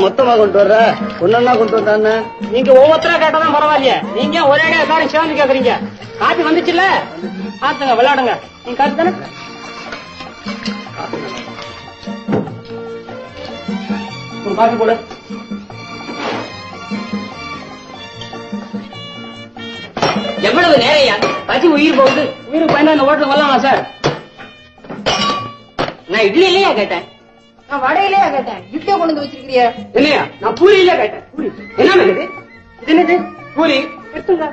மொத்தமா கொண்டு வர்ற ஒன்னா கொண்டு வந்தானே நீங்க ஒவ்வொருத்தரா கேட்டாதான் பரவாயில்லையே. நீங்க ஒரே எல்லாரும் சேர்ந்து கேக்குறீங்க. காப்பி வந்துச்சுல்ல, காத்துங்க விளையாடுங்க. நீங்க காப்பி தானே காப்பி போடு. எவ்வளவு நேரையா பசி உயிர் போகுது. உயிருக்கு பயந்தா இந்த ஹோட்டலுக்கு வரலாமா சார்? நான் இட்லி இல்லையா கேட்டேன். நான் வடையிலேயே கேட்டேன். இட்லியா கொண்டு வந்து வச்சிருக்கிறிய இல்லையா? நான் பூரியில கேட்டேன். பூரி என்ன இது? இது என்னது? பூரி எடுத்துங்க.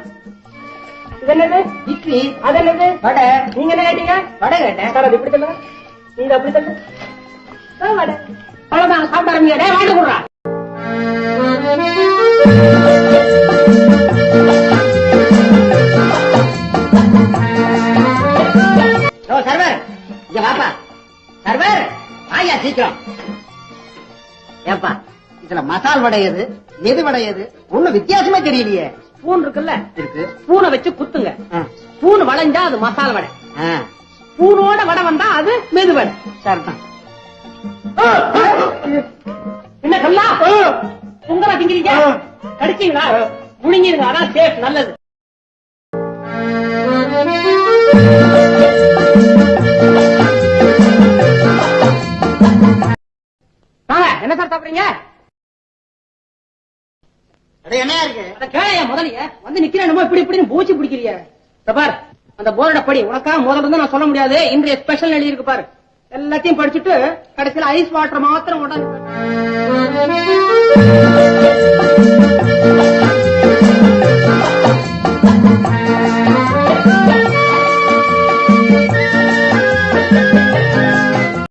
இது என்னது? இட்லி. அது என்னது? வடை. நீங்க என்ன கேட்டீங்க? வடை கேட்டேன். சார் அது இப்படி தள்ளுங்க. நீங்க அப்படி தள்ளு. வடை அவ்வளவுதான். சாப்பிட ஆரம்பிங்க. வாங்கி கொடுறா. சர்வர் இங்க வாப்பா. சர்வர் ஆயா சீக்கிரம். ஏப்பா இதுல மசால் வடை எது, எது வடை எது ஒண்ணும் வித்தியாசமே தெரியலையே. ஸ்பூன் இருக்குல்ல, இருக்கு. ஸ்பூனை வச்சு குத்துங்க. ஸ்பூன் வளைஞ்சா அது மசால் வடை. ஸ்பூனோட வடை வந்தா அது மெது வடை. சரிதான். என்ன சொல்லா உங்களா திங்கிறீங்க? கடிச்சீங்களா? முழுங்கிருங்க. அதான் சேஃப், நல்லது. என்ன சார் சாப்பிடுறீங்க? என்ன இருக்கு? அத கேளைய முதலிய வந்து நிக்கிறேன். இப்படி இப்படி பூச்சி பிடிக்கிறிய பார். அந்த போர்ட படி. உனக்கா முதல்ல நான் சொல்ல முடியாது. இன்றைய ஸ்பெஷல் எழுதி இருக்கு பாரு. எல்லாத்தையும் படிச்சுட்டு கடைசியில் ஐஸ் வாட்டர் மாத்திரம் கொண்டாந்து